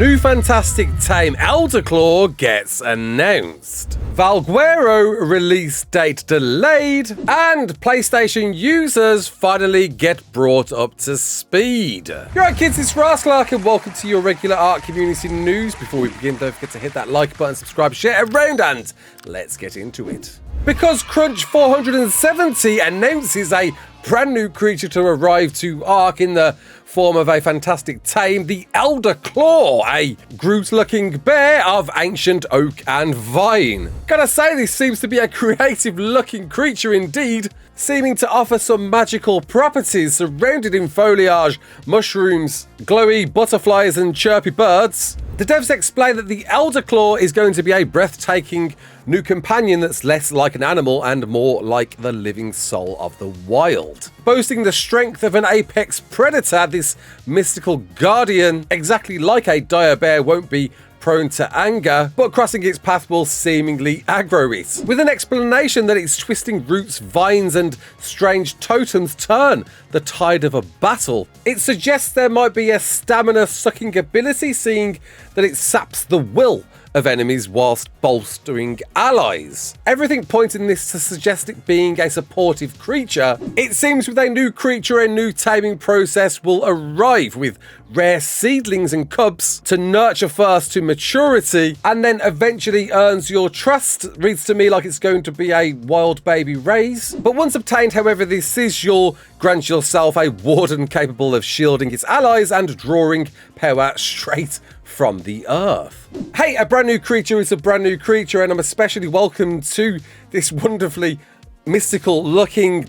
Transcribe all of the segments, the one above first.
New fantastic tame Elderclaw gets announced. Valguero release date delayed, and PlayStation users finally get brought up to speed. You're right, kids, it's Raasclark, and welcome to your regular ARK community news. Before we begin, don't forget to hit that like button, subscribe, share around, and let's get into it. Because Crunch 470 announces a brand new creature to arrive to ARK in the form of a fantastic tame, the Elderclaw, a Groot-looking bear of ancient oak and vine. Gotta say, this seems to be a creative-looking creature indeed, seeming to offer some magical properties surrounded in foliage, mushrooms, glowy butterflies and chirpy birds. The devs explain that the Elderclaw is going to be a breathtaking new companion that's less like an animal and more like the living soul of the wild. Boasting the strength of an apex predator, this mystical guardian, exactly like a dire bear, won't be prone to anger, but crossing its path will seemingly aggro it. With an explanation that its twisting roots, vines, and strange totems turn the tide of a battle. It suggests there might be a stamina-sucking ability, seeing that it saps the will of enemies whilst bolstering allies. Everything pointing this to suggest it being a supportive creature. It seems with a new creature, a new taming process will arrive, with rare seedlings and cubs to nurture first to maturity, and then eventually earns your trust. Reads to me like it's going to be a wild baby raise. But once obtained, however this is, you'll grant yourself a warden capable of shielding its allies and drawing power straight from the earth. Hey, a brand new creature is a brand new creature, and I'm especially welcome to this wonderfully mystical looking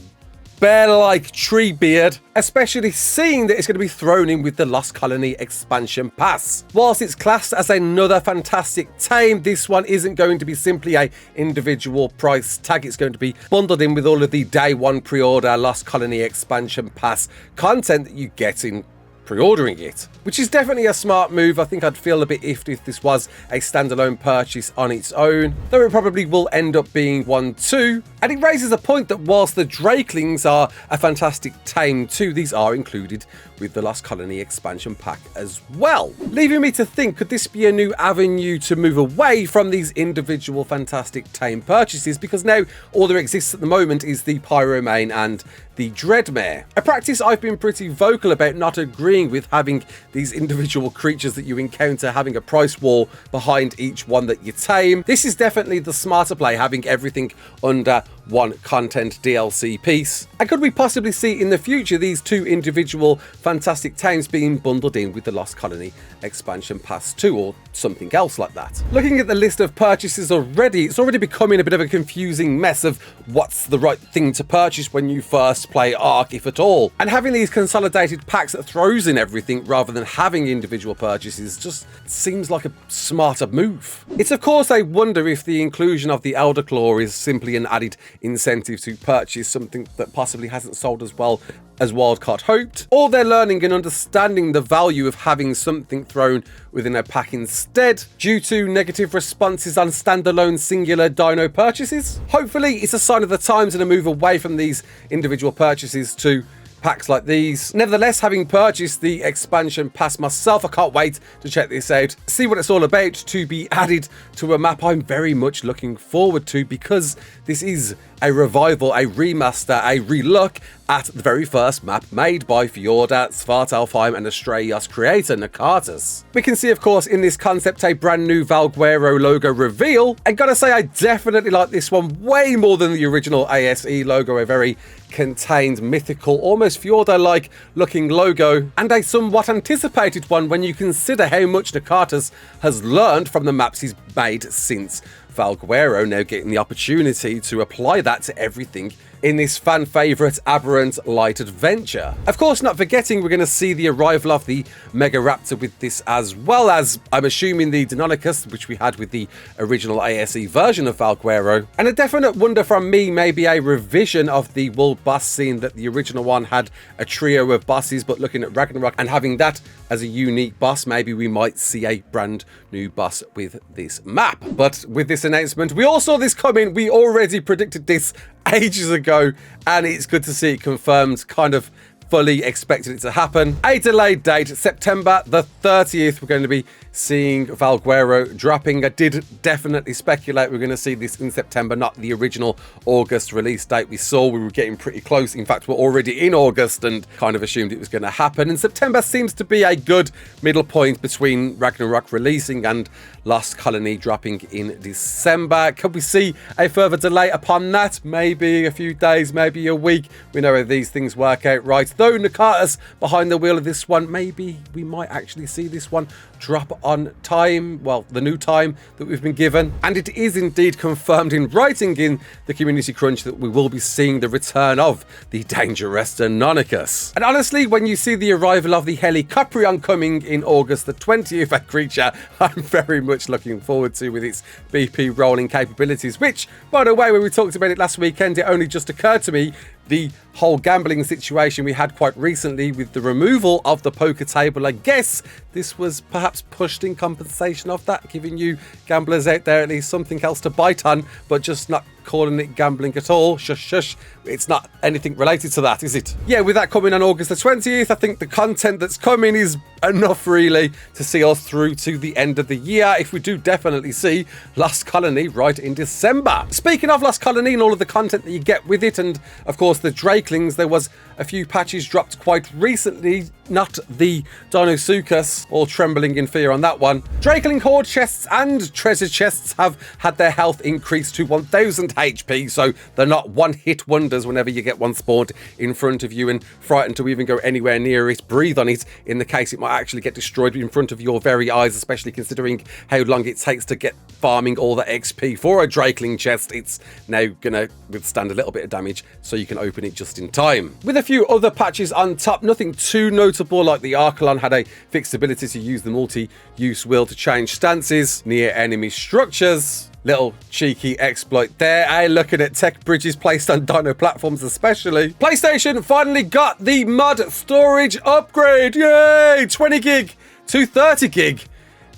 bear-like tree beard, especially seeing that it's going to be thrown in with the Lost Colony expansion pass. Whilst it's classed as another fantastic tame, this one isn't going to be simply a individual price tag. It's going to be bundled in with all of the day one pre-order Lost Colony expansion pass content that you get in pre-ordering it, which is definitely a smart move. I think I'd feel a bit iffy if this was a standalone purchase on its own, though it probably will end up being one too. And it raises a point that whilst the Drakelings are a fantastic tame too, these are included with the Lost Colony expansion pack as well. Leaving me to think, could this be a new avenue to move away from these individual fantastic tame purchases, because now all there exists at the moment is the Pyromane and the Dreadmare. A practice I've been pretty vocal about not agreeing with, having these individual creatures that you encounter having a price war behind each one that you tame. This is definitely the smarter play, having everything under one content DLC piece. And could we possibly see in the future these two individual fantastic tames being bundled in with the Lost Colony expansion pass 2 or something else like that? Looking at the list of purchases already, it's already becoming a bit of a confusing mess of what's the right thing to purchase when you first play ARK, if at all. And having these consolidated packs that throws in everything rather than having individual purchases just seems like a smarter move. It's of course a wonder if the inclusion of the Elderclaw is simply an added incentive to purchase something that possibly hasn't sold as well as Wildcard hoped, or they're learning and understanding the value of having something thrown within a pack instead due to negative responses on standalone singular dino purchases. Hopefully it's a sign of the times and a move away from these individual purchases to packs like these. Nevertheless, having purchased the expansion pass myself, I can't wait to check this out, see what it's all about, to be added to a map I'm very much looking forward to, because this is a revival, a remaster, a relook at the very first map made by Fjorda, Svartalfheim and Astraeus creator Nakatas. We can see, of course, in this concept a brand new Valguero logo reveal, and gotta say I definitely like this one way more than the original ASE logo, a very contained, mythical, almost Fjorda-like looking logo, and a somewhat anticipated one when you consider how much Nakatas has learned from the maps he's made since Valguero, now getting the opportunity to apply that to everything in this fan favourite Aberrant light adventure. Of course, not forgetting we're going to see the arrival of the Mega Raptor with this, as well as, I'm assuming, the Deinonychus, which we had with the original ASE version of Valguero. And a definite wonder from me, maybe a revision of the world boss scene that the original one had a trio of bosses, but looking at Ragnarok and having that as a unique boss, maybe we might see a brand new boss with this map. But with this announcement, we all saw this coming. We already predicted this ages ago, and it's good to see it confirmed kind of fully expected it to happen. A delayed date, September the 30th, we're going to be seeing Valguero dropping. I did definitely speculate we're going to see this in September, not the original August release date we saw. We were getting pretty close. In fact, we're already in August and kind of assumed it was going to happen. And September seems to be a good middle point between Ragnarok releasing and Lost Colony dropping in December. Could we see a further delay upon that? Maybe a few days, maybe a week. We know how these things work out, right? Though Nakata's behind the wheel of this one, maybe we might actually see this one drop on time, well, the new time that we've been given. And it is indeed confirmed in writing in the community crunch that we will be seeing the return of the dangerous Deinonychus. And honestly, when you see the arrival of the Helicoprion coming in August the 20th, a creature I'm very much looking forward to with its BP rolling capabilities, which, by the way, when we talked about it last weekend, it only just occurred to me the whole gambling situation we had quite recently with the removal of the poker table. I guess this was perhaps pushed in compensation of that, giving you gamblers out there at least something else to bite on, but just not calling it gambling at all. Shush, shush. It's not anything related to that, is it? Yeah, with that coming on August the 20th, I think the content that's coming is enough really to see us through to the end of the year, if we do definitely see Lost Colony right in December. Speaking of Lost Colony and all of the content that you get with it, and of course the Drakelings, there was a few patches dropped quite recently, not the Dinosuchus, all trembling in fear on that one. Drakeling Horde chests and treasure chests have had their health increased to 1000 HP, so they're not one-hit wonders whenever you get one spawned in front of you and frightened to even go anywhere near it, breathe on it, in the case it might actually get destroyed in front of your very eyes, especially considering how long it takes to get farming all the XP for a Drakeling chest. It's now gonna withstand a little bit of damage, so you can open it just in time. With a few other patches on top, nothing too notable, like the Archelon had a fixed ability to use the multi-use wheel to change stances near enemy structures. Little cheeky exploit there. Hey, looking at tech bridges placed on Dino platforms especially. PlayStation finally got the mod storage upgrade. Yay! 20 gig to 30 gig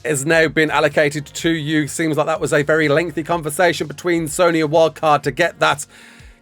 has now been allocated to you. Seems like that was a very lengthy conversation between Sony and Wildcard to get that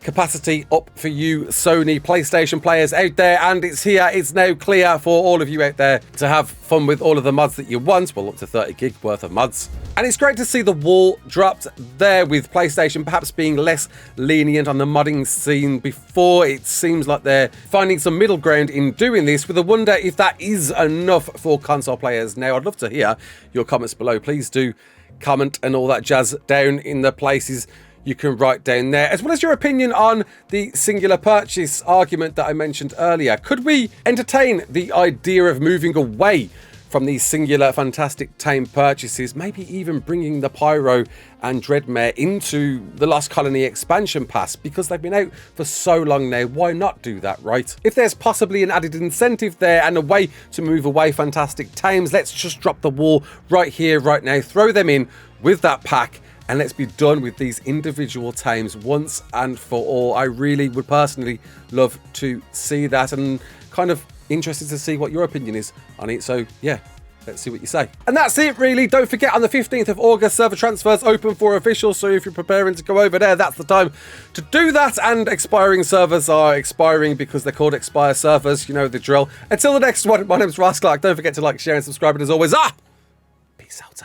capacity up for you Sony PlayStation players out there, and it's here. It's now clear for all of you out there to have fun with all of the mods that you want, well, up to 30 gig worth of mods. And it's great to see the wall dropped there, with PlayStation perhaps being less lenient on the modding scene before. It seems like they're finding some middle ground in doing this, with a wonder if that is enough for console players. Now, I'd love to hear your comments below. Please do comment and all that jazz down in the places you can write down there, as well as your opinion on the singular purchase argument that I mentioned earlier. Could we entertain the idea of moving away from these singular fantastic tame purchases, maybe even bringing the Pyro and Dreadmare into the Lost Colony expansion pass, because they've been out for so long now? Why not do that, right? If there's possibly an added incentive there and a way to move away fantastic tames, let's just drop the wall right here, right now, throw them in with that pack, and let's be done with these individual tames once and for all. I really would personally love to see that, and kind of interested to see what your opinion is on it. So yeah, let's see what you say. And that's it really. Don't forget, on the 15th of August, server transfers open for official, so if you're preparing to go over there, that's the time to do that. And expiring servers are expiring because they're called expire servers. You know the drill. Until the next one, my name's Raasclark. Don't forget to like, share and subscribe, and as always, peace out.